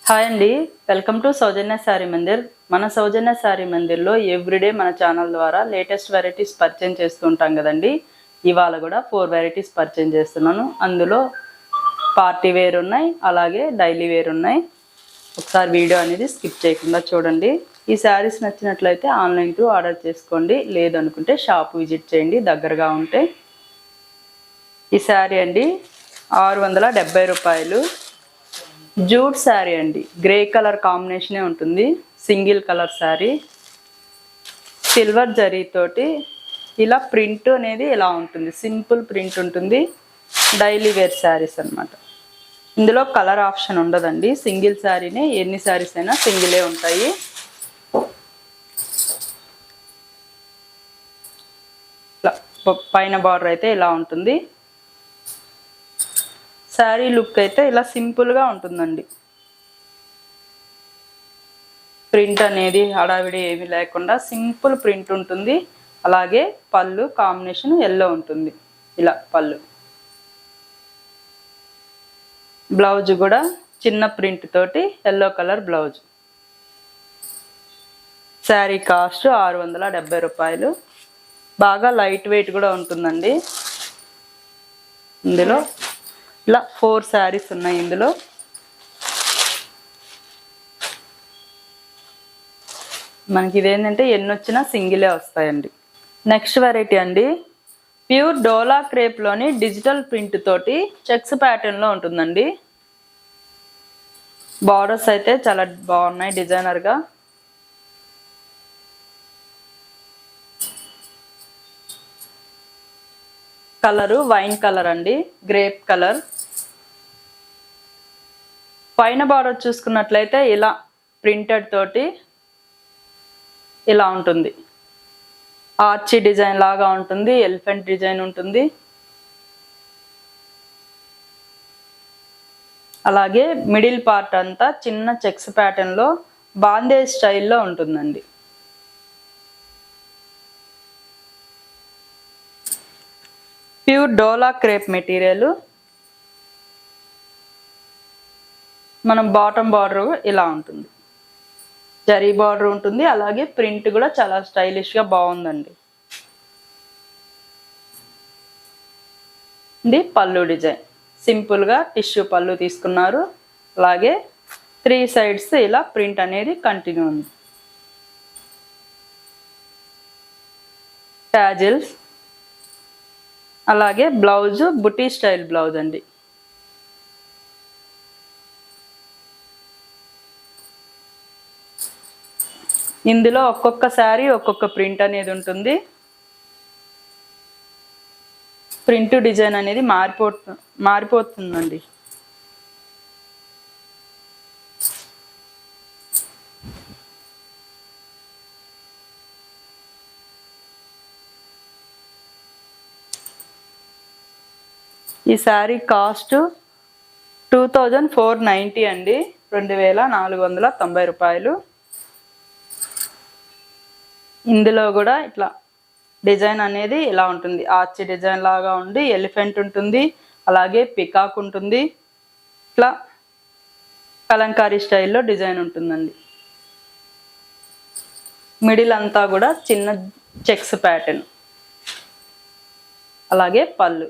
Hi అండి, welcome to సౌజన్య శారీ మందిర్. మన సౌజన్య sari మందిర్లో everyday మన ఛానల్ ద్వారా లేటెస్ట్ వెరైటీస్ పర్చేజ్ చేస్తూ ఉంటాం కదండి. ఇవాళ కూడా 4 వెరైటీస్ పర్చేజ్ చేస్తున్నాను. అందులో పార్టీ వేర్ ఉన్నాయి, అలాగే డైలీ వేర్ ఉన్నాయి. ఒకసారి వీడియో అనేది స్కిప్ చేయకుండా చూడండి. ఈ శారీస్ నచ్చినట్లయితే ఆన్లైన్ త్రూ ఆర్డర్ చేసుకోండి, లేదనుకుంటే షాప్ విజిట్ చేయండి దగ్గరగా ఉంటే. ఈ శారీ అండి 670 రూపాయలు. జూట్ శారీ అండి, గ్రే కలర్ కాంబినేషనే ఉంటుంది. సింగిల్ కలర్ శారీ, సిల్వర్ జరీతోటి ఇలా ప్రింట్ అనేది ఇలా ఉంటుంది, సింపుల్ ప్రింట్ ఉంటుంది. డైలీ వేర్ శారీస్ అన్నమాట. ఇందులో కలర్ ఆప్షన్ ఉండదండి, సింగిల్ శారీనే. ఎన్ని శారీస్ అయినా సింగిలే ఉంటాయి. పైన బార్డర్ అయితే ఇలా ఉంటుంది. శారీ లుక్ అయితే ఇలా సింపుల్గా ఉంటుందండి. ప్రింట్ అనేది హడావిడి ఏమీ లేకుండా సింపుల్ ప్రింట్ ఉంటుంది. అలాగే పళ్ళు కాంబినేషన్ ఎల్లో ఉంటుంది. ఇలా పళ్ళు, బ్లౌజ్ కూడా చిన్న ప్రింట్ తోటి yellow colour blouse. Sari cost 670 రూపాయలు. బాగా లైట్ వెయిట్ కూడా ఉంటుందండి. ఇందులో ఇలా 4 శారీస్ ఉన్నాయి. ఇందులో మనకి ఇదేంటంటే ఎన్ని వచ్చినా సింగిలే వస్తాయండి. నెక్స్ట్ వెరైటీ అండి, ప్యూర్ డోలా క్రేప్లోని డిజిటల్ ప్రింట్ తోటి చెక్స్ ప్యాటర్న్లో ఉంటుందండి. బార్డర్స్ అయితే చాలా బాగున్నాయి డిజైనర్గా. కలరు వైన్ కలర్ అండి, గ్రేప్ కలర్. పైన బార్డర్ చూసుకున్నట్లయితే ఇలా ప్రింటెడ్ తోటి ఇలా ఉంటుంది. ఆర్చీ డిజైన్ లాగా ఉంటుంది, ఎలిఫెంట్ డిజైన్ ఉంటుంది. అలాగే మిడిల్ పార్ట్ అంతా చిన్న చెక్స్ ప్యాటర్న్లో బాందేజ్ స్టైల్లో ఉంటుందండి. ప్యూర్ డోలా క్రేప్ మెటీరియల్. మనం బాటమ్ బార్డర్ ఇలా ఉంటుంది, జరీ బార్డర్ ఉంటుంది. అలాగే ప్రింట్ కూడా చాలా స్టైలిష్గా బాగుందండి. ఇది పళ్ళు డిజైన్, సింపుల్గా టిష్యూ పళ్ళు తీసుకున్నారు. అలాగే 3 సైడ్స్ ఇలా ప్రింట్ అనేది కంటిన్యూ ఉంది. ట్యాజిల్స్, అలాగే బ్లౌజ్ బుటీ స్టైల్ బ్లౌజ్ అండి. ఇందులో ఒక్కొక్క శారీ ఒక్కొక్క ప్రింట్ అనేది ఉంటుంది. ప్రింట్ డిజైన్ అనేది మారిపోతుందండి. ఈ శారీ కాస్ట్ 2490 అండి, 2490 రూపాయలు. ఇందులో కూడా ఇట్లా డిజైన్ అనేది ఇలా ఉంటుంది, ఆర్చ్ డిజైన్ లాగా ఉండి ఎలిఫెంట్ ఉంటుంది, అలాగే పికాక్ ఉంటుంది. ఇట్లా కలంకారీ స్టైల్లో డిజైన్ ఉంటుందండి. మిడిల్ అంతా కూడా చిన్న చెక్స్ ప్యాటర్న్. అలాగే పళ్ళు,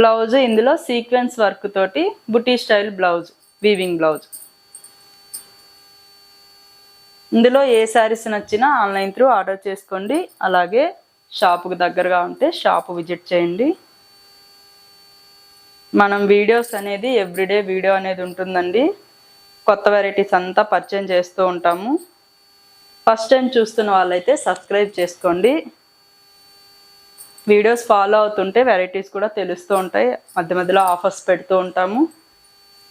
బ్లౌజ్ ఇందులో సీక్వెన్స్ వర్క్ తోటి బుటీ స్టైల్ బ్లౌజ్, వీవింగ్ బ్లౌజ్. ఇందులో ఏ శారీస్ నచ్చినా ఆన్లైన్ త్రూ ఆర్డర్ చేసుకోండి. అలాగే షాపుకు దగ్గరగా ఉంటే షాపు విజిట్ చేయండి. మనం వీడియోస్ అనేది ఎవ్రీడే వీడియో అనేది ఉంటుందండి. కొత్త వెరైటీస్ అంతా పర్చేజ్ చేస్తూ ఉంటాము. ఫస్ట్ టైం చూస్తున్న వాళ్ళైతే సబ్స్క్రైబ్ చేసుకోండి. వీడియోస్ ఫాలో అవుతుంటే వెరైటీస్ కూడా తెలుస్తూ ఉంటాయి. మధ్య మధ్యలో ఆఫర్స్ పెడుతూ ఉంటాము.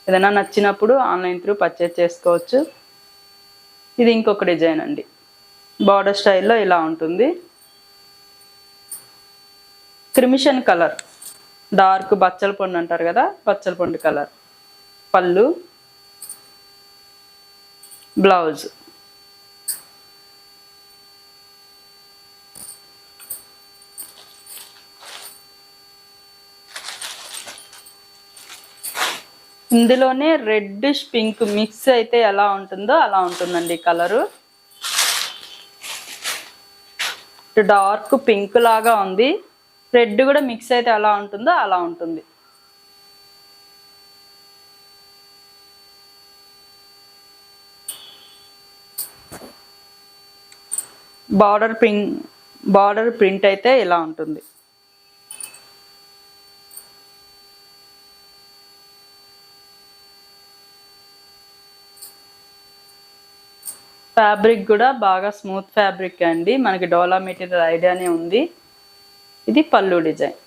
ఏదైనా నచ్చినప్పుడు ఆన్లైన్ త్రూ పర్చేజ్ చేసుకోవచ్చు. ఇది ఇంకొక డిజైన్ అండి, బార్డర్ స్టైల్లో ఇలా ఉంటుంది. క్రిమిషన్ కలర్, డార్క్ బచ్చల పొండు అంటారు కదా, బచ్చల పొండు కలర్. పళ్ళు, బ్లౌజ్. ఇందులోనే రెడ్ పింక్ మిక్స్ అయితే ఎలా ఉంటుందో అలా ఉంటుందండి కలరు. డార్క్ పింక్ లాగా ఉంది, రెడ్ కూడా మిక్స్ అయితే ఎలా ఉంటుందో అలా ఉంటుంది. బార్డర్ ప్రింట్ అయితే ఇలా ఉంటుంది. ఫ్యాబ్రిక్ కూడా బాగా స్మూత్ ఫ్యాబ్రిక్ అండి, మనకి డోలా మెటీరియల్ ఐడియానే ఉంది. ఇది పళ్ళు design.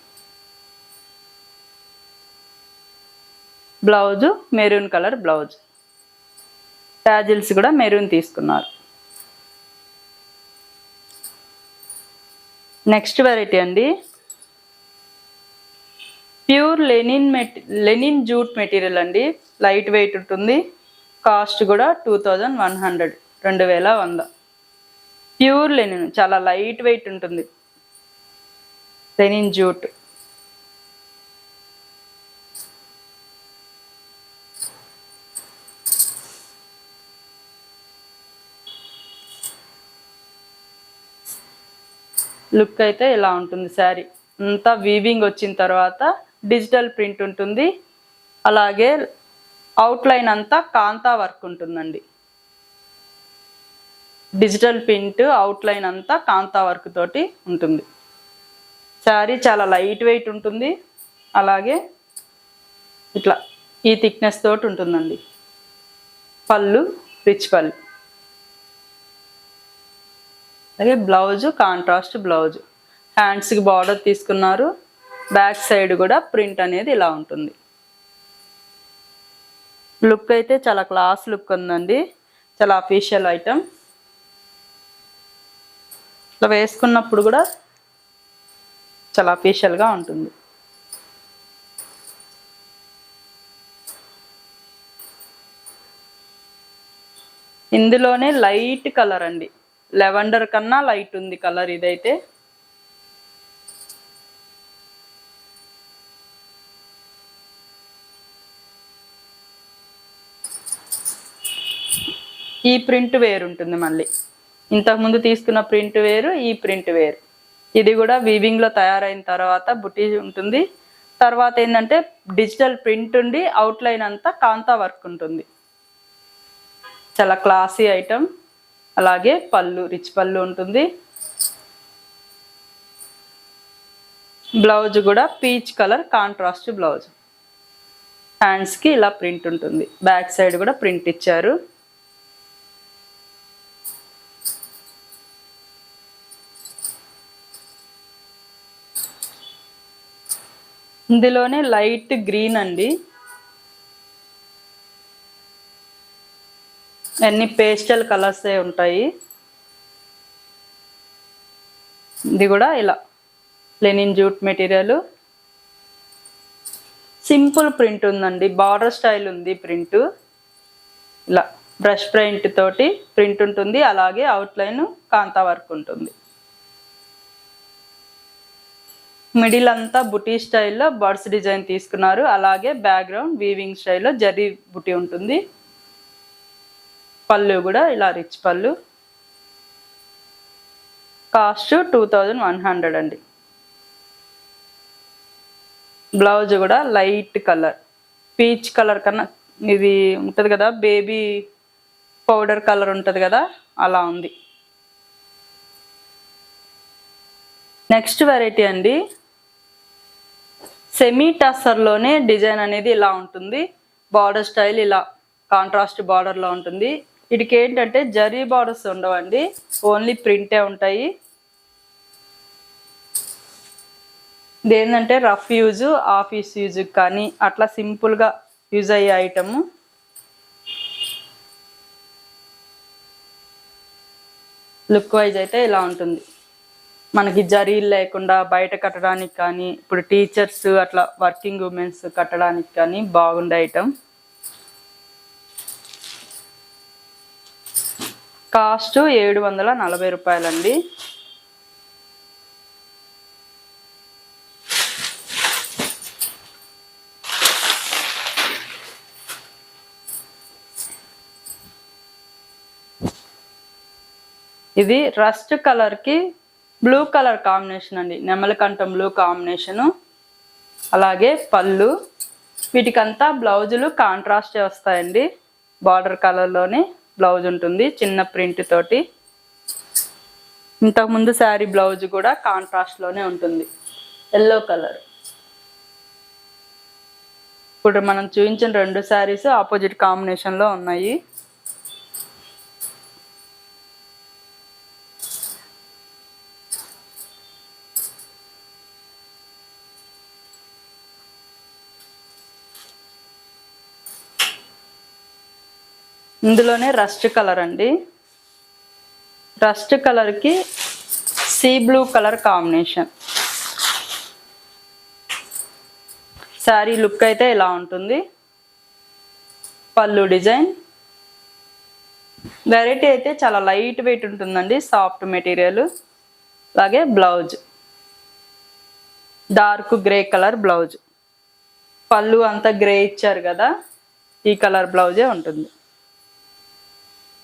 Blouse maroon colour blouse, tassels కూడా మెరూన్ తీసుకున్నారు. నెక్స్ట్ వెరైటీ అండి, ప్యూర్ లెనిన్ జూట్ మెటీరియల్ అండి, లైట్ వెయిట్ ఉంటుంది. కాస్ట్ కూడా 2100, 2100. ప్యూర్ లెనిన్, చాలా లైట్ వెయిట్ ఉంటుంది, లెనిన్ జూట్. లుక్ అయితే ఇలా ఉంటుంది. శారీ అంతా వీవింగ్ వచ్చిన తర్వాత డిజిటల్ ప్రింట్ ఉంటుంది, అలాగే అవుట్లైన్ అంతా కాంతా వర్క్ ఉంటుందండి. డిజిటల్ ప్రింట్ అవుట్లైన్ అంతా కాంతా వర్క్ తోటి ఉంటుంది. శారీ చాలా లైట్ వెయిట్ ఉంటుంది, అలాగే ఇట్లా ఈ థిక్నెస్ తోటి ఉంటుందండి. పళ్ళు రిచ్ పళ్ళు, అలాగే బ్లౌజు కాంట్రాస్ట్ బ్లౌజు. హ్యాండ్స్కి బార్డర్ తీసుకున్నారు, బ్యాక్ సైడ్ కూడా ప్రింట్ అనేది ఇలా ఉంటుంది. లుక్ అయితే చాలా క్లాస్ లుక్ ఉందండి, చాలా అఫీషియల్ ఐటమ్. ఇట్లా వేసుకున్నప్పుడు కూడా చాలా అఫీషియల్గా ఉంటుంది. ఇందులోనే లైట్ కలర్ అండి, లెవెండర్ కన్నా లైట్ ఉంది కలర్ ఇదైతే. ఈ ప్రింట్ వేరు ఉంటుంది, మళ్ళీ ఇంతకుముందు తీసుకున్న ప్రింట్ వేరు, ఈ ప్రింట్ వేరు. ఇది కూడా వీవింగ్లో తయారైన తర్వాత బుటీ ఉంటుంది. తర్వాత ఏంటంటే డిజిటల్ ప్రింట్ ఉండి అవుట్లైన్ అంతా కాంతా వర్క్ ఉంటుంది. చాలా క్లాసీ ఐటమ్. అలాగే పళ్ళు రిచ్ పళ్ళు ఉంటుంది. బ్లౌజ్ కూడా పీచ్ కలర్ కాంట్రాస్ట్ బ్లౌజ్. హ్యాండ్స్కి ఇలా ప్రింట్ ఉంటుంది, బ్యాక్ సైడ్ కూడా ప్రింట్ ఇచ్చారు. ఇందులోనే లైట్ గ్రీన్ అండి, అన్ని పేస్టల్ కలర్సే ఉంటాయి. ఇది కూడా ఇలా linen jute material, simple print ఉందండి, బార్డర్ స్టైల్ ఉంది ప్రింట్. ఇలా బ్రష్ ప్రింట్ తోటి ప్రింట్ ఉంటుంది, అలాగే అవుట్లైన్ కాంతా వర్క్ ఉంటుంది. మిడిల్ అంతా బుటీ స్టైల్లో బర్డ్స్ డిజైన్ తీసుకున్నారు, అలాగే బ్యాక్గ్రౌండ్ వీవింగ్ స్టైల్లో జరీ బుటీ ఉంటుంది. పళ్ళు కూడా ఇలా రిచ్ పళ్ళు. కాస్ట్ 2100 అండి. బ్లౌజ్ కూడా లైట్ కలర్, పీచ్ కలర్ కన్నా ఇది ఉంటుంది కదా, బేబీ పౌడర్ కలర్ ఉంటుంది కదా, అలా ఉంది. నెక్స్ట్ వెరైటీ అండి, సెమీ టస్సర్లోనే డిజైన్ అనేది ఇలా ఉంటుంది. బార్డర్ స్టైల్ ఇలా కాంట్రాస్ట్ బార్డర్లో ఉంటుంది. వీటికి ఏంటంటే జరీ బార్డర్స్ ఉండవండి, ఓన్లీ ప్రింటే ఉంటాయి. ఇదేంటంటే రఫ్ యూజ్, ఆఫీస్ యూజ్ కానీ అట్లా సింపుల్గా యూజ్ అయ్యే ఐటము. లుక్ వైజ్ అయితే ఇలా ఉంటుంది. మనకి జరీలు లేకుండా బయట కట్టడానికి కానీ, ఇప్పుడు టీచర్స్ అట్లా వర్కింగ్ ఉమెన్స్ కట్టడానికి కానీ బాగుండే ఐటమ్. కాస్ట్ 740 రూపాయలండి. ఇది రస్ట్ కలర్కి బ్లూ కలర్ కాంబినేషన్ అండి, నెమలికంఠం బ్లూ కాంబినేషను. అలాగే పళ్ళు, వీటికంతా బ్లౌజులు కాంట్రాస్ట్ వస్తాయండి. బార్డర్ కలర్లోనే బ్లౌజ్ ఉంటుంది చిన్న ప్రింట్ తోటి. ఇంతకుముందు శారీ బ్లౌజ్ కూడా కాంట్రాస్ట్లోనే ఉంటుంది, ఎల్లో కలర్. ఇప్పుడు మనం చూపించిన 2 శారీస్ ఆపోజిట్ కాంబినేషన్లో ఉన్నాయి. ఇందులోనే రస్ట్ కలర్ అండి. రస్ట్ కలర్కి sea blue colour combination. Sari look అయితే ఇలా ఉంటుంది. పళ్ళు డిజైన్. వెరైటీ అయితే చాలా లైట్ వెయిట్ ఉంటుందండి, సాఫ్ట్ మెటీరియల్. అలాగే blouse dark grey colour blouse. పళ్ళు అంతా గ్రే ఇచ్చారు కదా, ఈ కలర్ బ్లౌజే ఉంటుంది.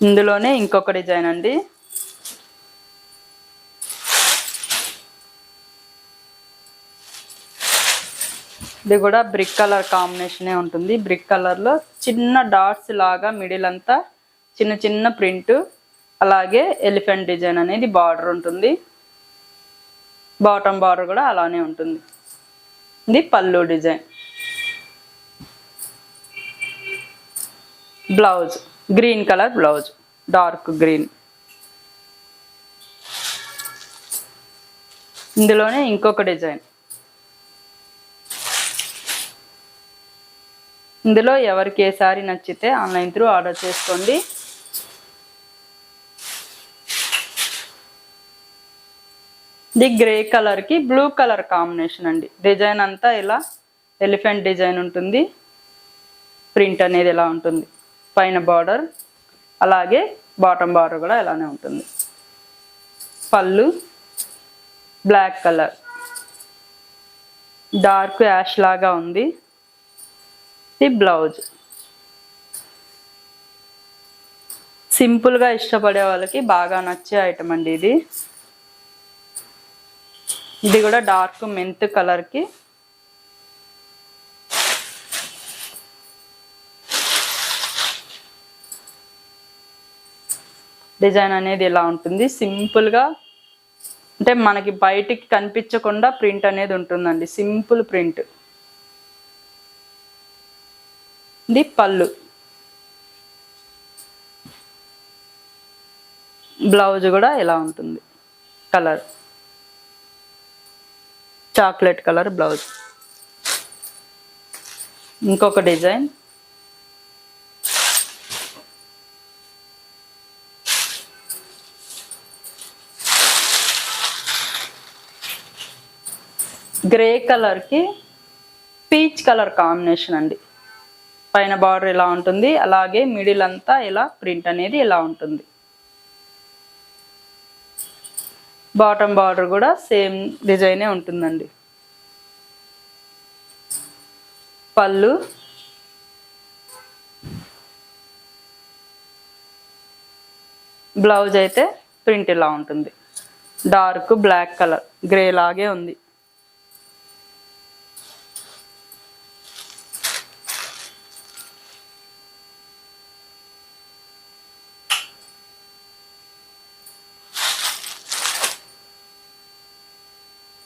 ఇందులోనే ఇంకొక డిజైన్ అండి. ఇది కూడా బ్రిక్ కలర్ కాంబినేషనే ఉంటుంది. బ్రిక్ కలర్లో చిన్న డాట్స్ లాగా మిడిల్ అంతా చిన్న చిన్న ప్రింట్, అలాగే ఎలిఫెంట్ డిజైన్ అనేది బార్డర్ ఉంటుంది. బాటమ్ బార్డర్ కూడా అలానే ఉంటుంది. ఇది పళ్ళు design. Blouse green colour blouse, dark green. ఇందులోనే ఇంకొక డిజైన్. ఇందులో ఎవరికి ఏ సారీ నచ్చితే ఆన్లైన్ త్రూ ఆర్డర్ చేసుకోండి. ఇది గ్రే కలర్కి బ్లూ కలర్ కాంబినేషన్ అండి. డిజైన్ అంతా ఇలా ఎలిఫెంట్ డిజైన్ ఉంటుంది. ప్రింట్ అనేది ఇలా ఉంటుంది. పైన బార్డర్, అలాగే బాటమ్ బార్డర్ కూడా ఇలానే ఉంటుంది. పళ్ళు బ్లాక్ కలర్, డార్క్ యాష్ లాగా ఉంది. ఇది బ్లౌజ్. సింపుల్గా ఇష్టపడే వాళ్ళకి బాగా నచ్చే ఐటమ్ అండి ఇది. ఇది కూడా డార్క్ మెంత్ కలర్కి డిజైన్ అనేది ఇలా ఉంటుంది. సింపుల్గా, అంటే మనకి బయటికి కనిపించకుండా ప్రింట్ అనేది ఉంటుందండి, సింపుల్ ప్రింట్. ఇది పళ్ళు. బ్లౌజ్ కూడా ఇలా ఉంటుంది. Colour chocolate colour blouse. ఇంకొక డిజైన్. గ్రే కలర్కి పీచ్ కలర్ కాంబినేషన్ అండి. పైన బార్డర్ ఇలా ఉంటుంది, అలాగే మిడిల్ అంతా ఇలా ప్రింట్ అనేది ఇలా ఉంటుంది. బాటమ్ బార్డర్ కూడా సేమ్ డిజైనే ఉంటుందండి. పళ్ళు బ్లౌజ్ అయితే ప్రింట్ ఇలా ఉంటుంది. డార్క్ బ్లాక్ కలర్, గ్రే లాగే ఉంది.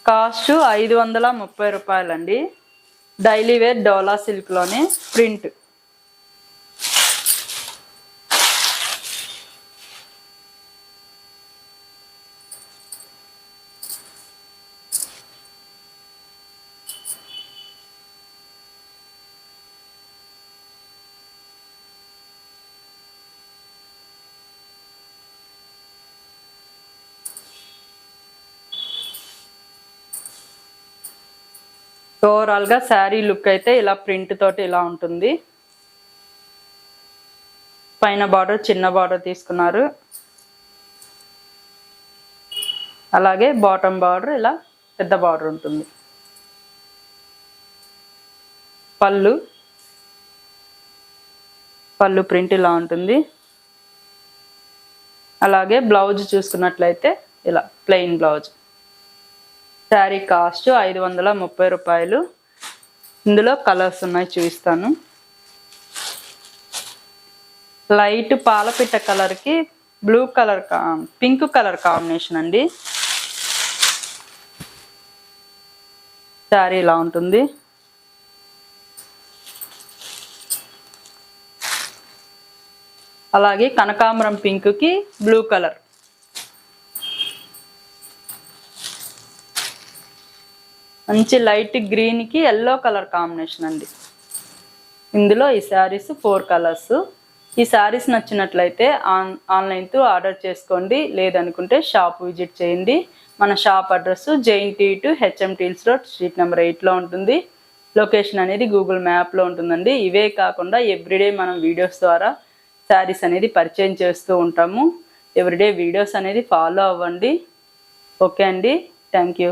కాస్ట్ 530 రూపాయలండి. డైలీ వేర్ డోలా సిల్క్లోనే ప్రింట్. ఓవరాల్గా శారీ లుక్ అయితే ఇలా ప్రింట్ తోటి ఇలా ఉంటుంది. పైన బార్డర్ చిన్న బార్డర్ తీసుకున్నారు, అలాగే బాటమ్ బార్డర్ ఇలా పెద్ద బార్డర్ ఉంటుంది. పళ్ళు ప్రింట్ ఇలా ఉంటుంది. అలాగే బ్లౌజ్ చూసుకున్నట్లయితే ఇలా ప్లెయిన్ బ్లౌజ్. శారీ కాస్ట్ 530 రూపాయలు. ఇందులో కలర్స్ ఉన్నాయి, చూపిస్తాను. లైట్ పాలపిట్ట కలర్కి blue colour pink colour combination అండి. శారీ ఇలా ఉంటుంది. అలాగే కనకాంబరం పింక్కి బ్లూ కలర్. మంచి లైట్ గ్రీన్కి ఎల్లో కలర్ కాంబినేషన్ అండి. ఇందులో ఈ శారీస్ 4 కలర్స్. ఈ శారీస్ నచ్చినట్లయితే ఆన్లైన్ త్రూ ఆర్డర్ చేసుకోండి, లేదనుకుంటే షాప్ విజిట్ చేయండి. మన shop address JNT to HM Teels Road, street number 8లో ఉంటుంది. లొకేషన్ అనేది గూగుల్ మ్యాప్లో ఉంటుందండి. ఇవే కాకుండా ఎవ్రీడే మనం వీడియోస్ ద్వారా శారీస్ అనేది పరిచయం చేస్తూ ఉంటాము. ఎవ్రీడే వీడియోస్ అనేది ఫాలో అవ్వండి. ఓకే అండి, థ్యాంక్ యూ.